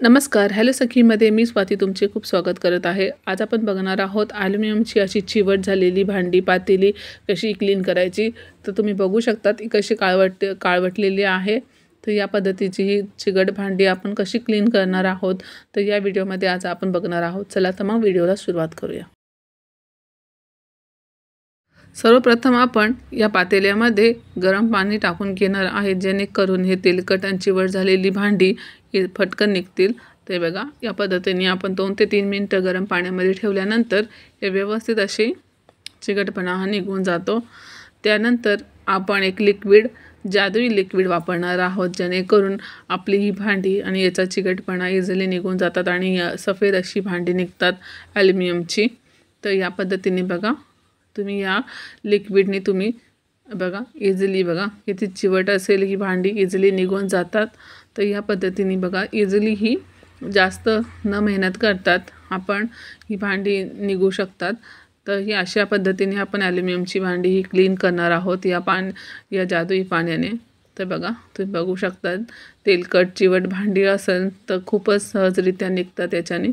नमस्कार. हॅलो सखीमध्ये मी स्वाती तुमचे खूप स्वागत करत आहे. आज आपण बघणार आहोत ॲल्युमिनियमची अशी चिवट झालेली भांडी पातेली कशी क्लीन करायची. तर तुम्ही बघू शकता ती कशी काळवटलेली आहे. तर या पद्धतीची ही चिकट भांडी आपण कशी क्लीन करणार आहोत तर या व्हिडिओमध्ये आज आपण बघणार आहोत. चला तर मग व्हिडिओला सुरुवात करूया. सर्वप्रथम आपण या पातेल्यामध्ये गरम पाणी टाकून घेणार आहे, जेणेकरून हे तेलकट आणि चिवट झालेली भांडी फटकन निघतील. ते बघा या पद्धतीने आपण 2 ते 3 मिनिटं गरम पाण्यामध्ये ठेवल्यानंतर हे व्यवस्थित असे चिकटपणा हा निघून जातो. त्यानंतर आपण एक जादुई लिक्विड वापरणार आहोत, जेणेकरून आपली ही भांडी आणि याचा चिकटपणा इझिली निघून जातात आणि सफेद अशी भांडी निघतात ॲल्युमिनियमची. तर या पद्धतीने बघा तुम्ही या लिक्विडने तुम्ही बघा इझिली बघा किती चिवट असेल ही भांडी इझिली निघून जातात. तर या पद्धतीने बघा इझिली ही जास्त न मेहनत करतात आपण ही भांडी निघू शकतात. तर ही अशा पद्धतीने आपण ॲल्युमिनियमची भांडी ही क्लीन करणार आहोत या जादुई पाण्याने. तर बघा तुम्ही बघू शकता तेलकट चिवट भांडी असेल तर खूपच सहजरित्या निघतात याच्याने.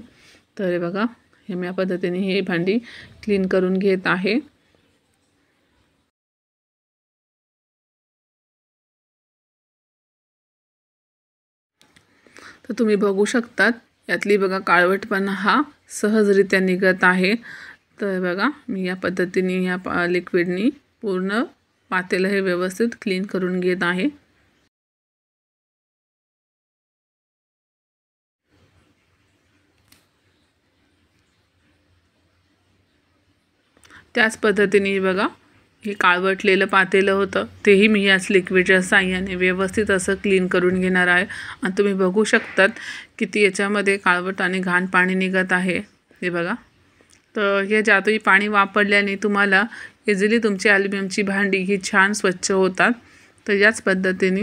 तर हे बघा हे मी या पद्धतीने ही भांडी क्लीन करून घेत आहे. तर तुम्ही बघू शकतात यातली बघा काळवटपणा हा सहजरित्या निघत आहे. तर बघा मी या पद्धतीने या लिक्विडनी पूर्ण पातेलं हे व्यवस्थित क्लीन करून घेत आहे. त्याच पद्धतीने बघा हे काळवटलेलं पातेलं होतं तेही मी याच लिक्विडच्या साहाय्याने व्यवस्थित असं क्लीन करून घेणार आहे. आणि तुम्ही बघू शकतात किती याच्यामध्ये काळवट आणि घाण पाणी निघत आहे. हे बघा तर हे जादुई पाणी वापरल्याने तुम्हाला इझिली तुमची ॲल्युमिनियमची भांडी ही छान स्वच्छ होतात. तर याच पद्धतीने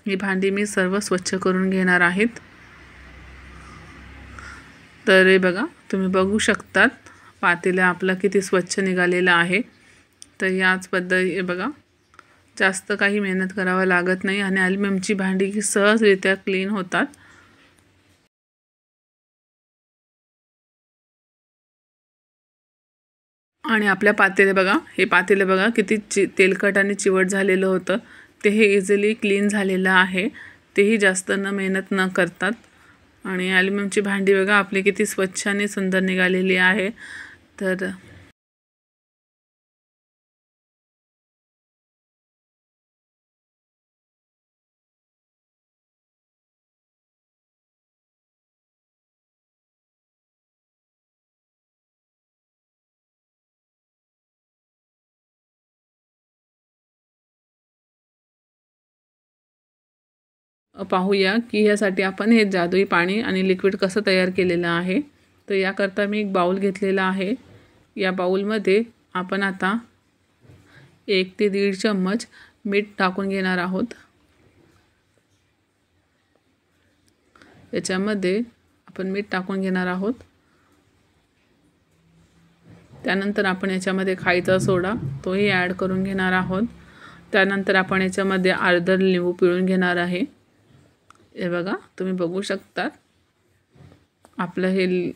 ही भांडी मी सर्व स्वच्छ करून घेणार आहेत. तर हे बघा तुम्ही बघू शकतात पातेलं आपलं किती स्वच्छ निघालेलं आहे. तर याच पद्धती बघा जास्त काही मेहनत करावं लागत नाही आणि ॲल्युमिनियमची भांडी ही सहजरित्या क्लीन होतात. आणि आपल्या हे पातेले बघा किती तेलकट आणि चिवट झालेलं होतं ते हे इझिली क्लीन झालेलं आहे. तेही जास्त मेहनत न करतात. आणि ॲल्युमिनियमची भांडी बघा आपली किती स्वच्छ आणि सुंदर निघालेली आहे. तर पाहूया की यासाठी आपण हे जादुई पाणी आणि लिक्विड कसं तयार केलेलं आहे. तर याकरता मी एक बाउल घेतलेला आहे. या बाउलमध्ये आपण आता 1 ते 1.5 चम्मच मीठ टाकून घेणार आहोत. याच्यामध्ये आपण मीठ टाकून घेणार आहोत. त्यानंतर आपण याच्यामध्ये खायचा सोडा तोही ॲड करून घेणार आहोत. त्यानंतर आपण याच्यामध्ये अर्धा लिंबू पिळून घेणार आहे. हे बघा तुम्ही बघू शकता आपलं हे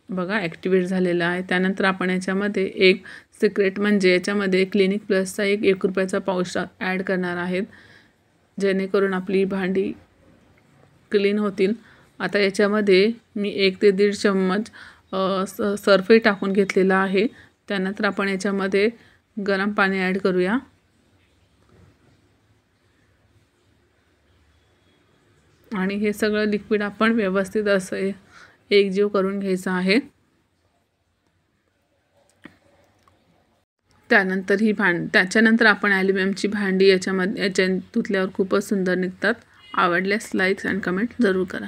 बघा ॲक्टिवेट झालेलं आहे. त्यानंतर आपण याच्यामध्ये एक सिक्रेट म्हणजे याच्यामध्ये क्लिनिक प्लसचा एक रुपयाचा पाऊच ॲड करणार आहेत, जेणेकरून आपली भांडी क्लीन होतील. आता याच्यामध्ये मी 1 ते 1.5 चम्मच सर्फही टाकून घेतलेला आहे. त्यानंतर आपण याच्यामध्ये गरम पाणी ॲड करूया. आणि हे सगळं लिक्विड आपण व्यवस्थित असं एकजीव करून घ्यायचं आहे. त्याच्यानंतर आपण ॲल्युमिनियमची भांडी याच्यात धुतल्यावर खूपच सुंदर निघतात. आवडल्यास लाईक्स अँड कमेंट जरूर करा.